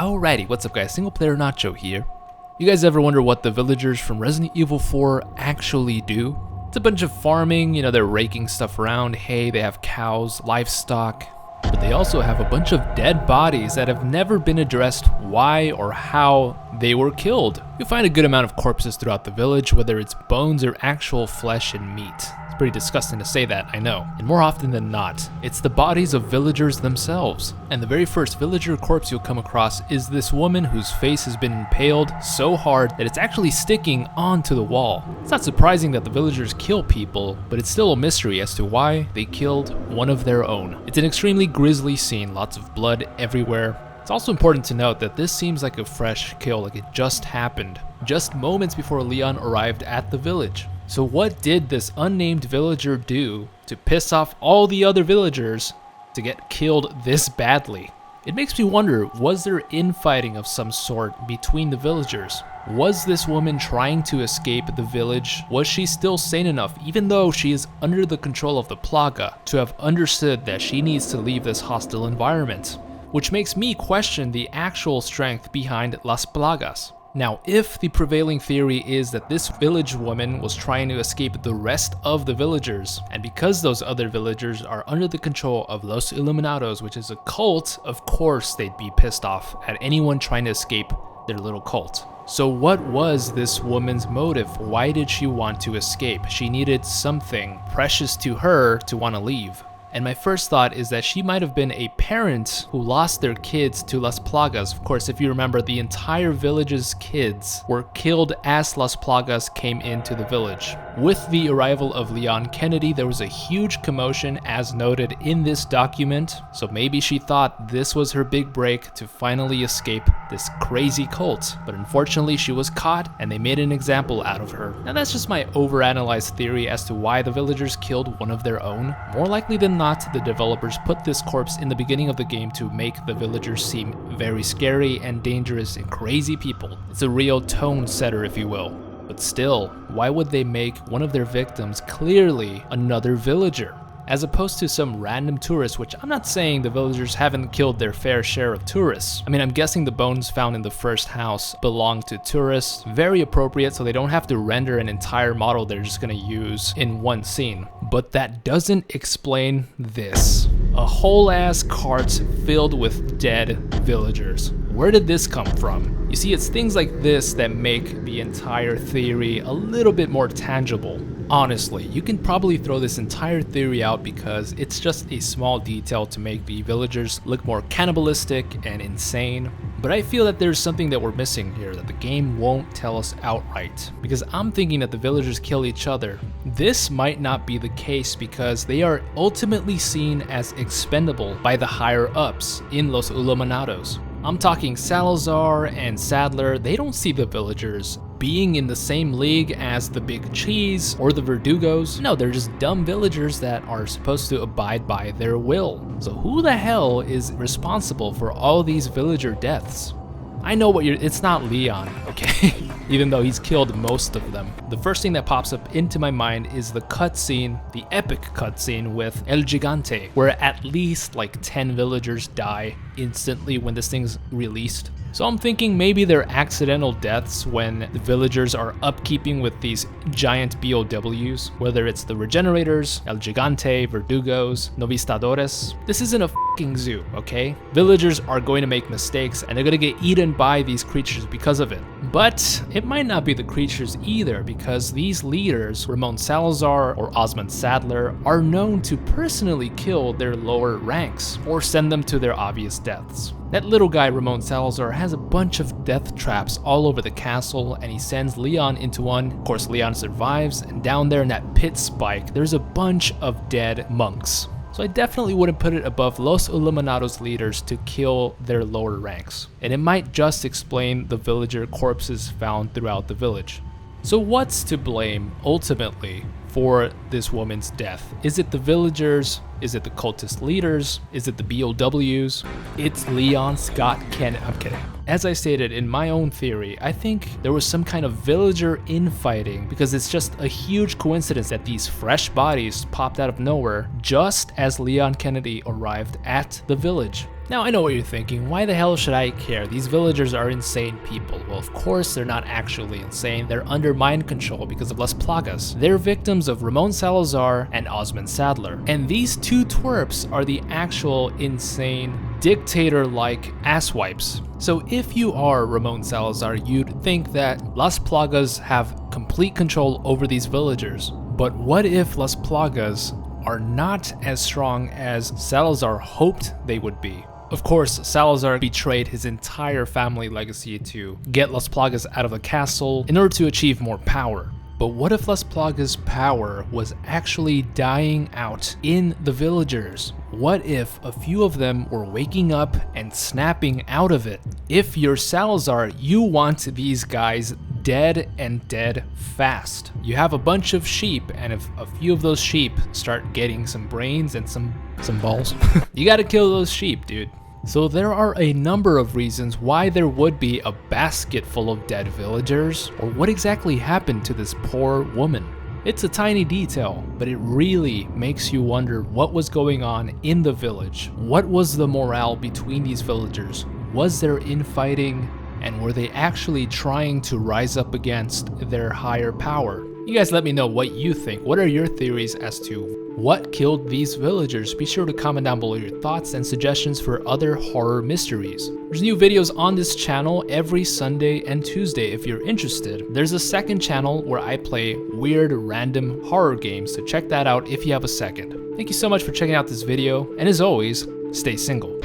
Alrighty, what's up guys, Single Player Nacho here. You guys ever wonder what the villagers from Resident Evil 4 actually do? It's a bunch of farming, they're raking stuff around, hay, they have cows, livestock. But they also have a bunch of dead bodies that have never been addressed why or how they were killed. You'll find a good amount of corpses throughout the village, whether it's bones or actual flesh and meat. It's pretty disgusting to say that, I know. And more often than not, it's the bodies of villagers themselves. And the very first villager corpse you'll come across is this woman whose face has been impaled so hard that it's actually sticking onto the wall. It's not surprising that the villagers kill people, but it's still a mystery as to why they killed one of their own. It's an extremely grisly scene, lots of blood everywhere. It's also important to note that this seems like a fresh kill, like it just happened, just moments before Leon arrived at the village. So what did this unnamed villager do to piss off all the other villagers to get killed this badly? It makes me wonder, was there infighting of some sort between the villagers? Was this woman trying to escape the village? Was she still sane enough, even though she is under the control of the Plaga, to have understood that she needs to leave this hostile environment? Which makes me question the actual strength behind Las Plagas. Now, if the prevailing theory is that this village woman was trying to escape the rest of the villagers, and because those other villagers are under the control of Los Iluminados, which is a cult, of course they'd be pissed off at anyone trying to escape their little cult. So what was this woman's motive? Why did she want to escape? She needed something precious to her to want to leave. And my first thought is that she might have been a parent who lost their kids to Las Plagas. Of course, if you remember, the entire village's kids were killed as Las Plagas came into the village. With the arrival of Leon Kennedy, there was a huge commotion as noted in this document. So maybe she thought this was her big break to finally escape this crazy cult. But unfortunately, she was caught and they made an example out of her. Now that's just my overanalyzed theory as to why the villagers killed one of their own. More likely than not, the developers put this corpse in the beginning of the game to make the villagers seem very scary and dangerous and crazy people. It's a real tone setter, if you will. But still, why would they make one of their victims clearly another villager, as opposed to some random tourist, which I'm not saying the villagers haven't killed their fair share of tourists. I mean, I'm guessing the bones found in the first house belong to tourists. Very appropriate, so they don't have to render an entire model they're just gonna use in one scene. But that doesn't explain this. A whole ass cart filled with dead villagers. Where did this come from? You see, it's things like this that make the entire theory a little bit more tangible. Honestly, you can probably throw this entire theory out because it's just a small detail to make the villagers look more cannibalistic and insane. But I feel that there's something that we're missing here that the game won't tell us outright. Because I'm thinking that the villagers kill each other. This might not be the case because they are ultimately seen as expendable by the higher ups in Los Iluminados. I'm talking Salazar and Sadler. They don't see the villagers being in the same league as the Big Cheese or the Verdugos. No, they're just dumb villagers that are supposed to abide by their will. So who the hell is responsible for all these villager deaths? I know it's not Leon, okay? Even though he's killed most of them. The first thing that pops up into my mind is the cutscene, the epic cutscene with El Gigante, where at least like 10 villagers die instantly when this thing's released. So I'm thinking maybe they're accidental deaths when the villagers are upkeeping with these giant BOWs, whether it's the Regenerators, El Gigante, Verdugos, Novistadores. This isn't a fucking zoo, okay? Villagers are going to make mistakes and they're going to get eaten by these creatures because of it. But it might not be the creatures either, because these leaders, Ramon Salazar or Osmond Sadler, are known to personally kill their lower ranks or send them to their obvious deaths. That little guy, Ramon Salazar, has a bunch of death traps all over the castle, and he sends Leon into one. Of course, Leon survives, and down there in that pit spike, there's a bunch of dead monks. So I definitely wouldn't put it above Los Iluminados leaders to kill their lower ranks. And it might just explain the villager corpses found throughout the village. So what's to blame, ultimately, for this woman's death? Is it the villagers? Is it the cultist leaders? Is it the BOWs? It's Leon Scott Kennedy. I'm kidding. As I stated in my own theory, I think there was some kind of villager infighting because it's just a huge coincidence that these fresh bodies popped out of nowhere just as Leon Kennedy arrived at the village. Now I know what you're thinking, why the hell should I care? These villagers are insane people. Well, of course they're not actually insane, they're under mind control because of Las Plagas. They're victims of Ramon Salazar and Osman Sadler. And these two twerps are the actual insane, dictator-like asswipes. So if you are Ramon Salazar, you'd think that Las Plagas have complete control over these villagers. But what if Las Plagas are not as strong as Salazar hoped they would be? Of course, Salazar betrayed his entire family legacy to get Las Plagas out of the castle in order to achieve more power. But what if Las Plagas' power was actually dying out in the villagers? What if a few of them were waking up and snapping out of it? If you're Salazar, you want these guys dead and dead fast. You have a bunch of sheep, and if a few of those sheep start getting some brains and some balls, you gotta kill those sheep, dude. So there are a number of reasons why there would be a basket full of dead villagers, or what exactly happened to this poor woman. It's a tiny detail, but it really makes you wonder what was going on in the village. What was the morale between these villagers? Was there infighting? And were they actually trying to rise up against their higher power? You guys let me know what you think. What are your theories as to what killed these villagers? Be sure to comment down below your thoughts and suggestions for other horror mysteries. There's new videos on this channel every Sunday and Tuesday if you're interested. There's a second channel where I play weird random horror games, so check that out if you have a second. Thank you so much for checking out this video, and as always, stay single.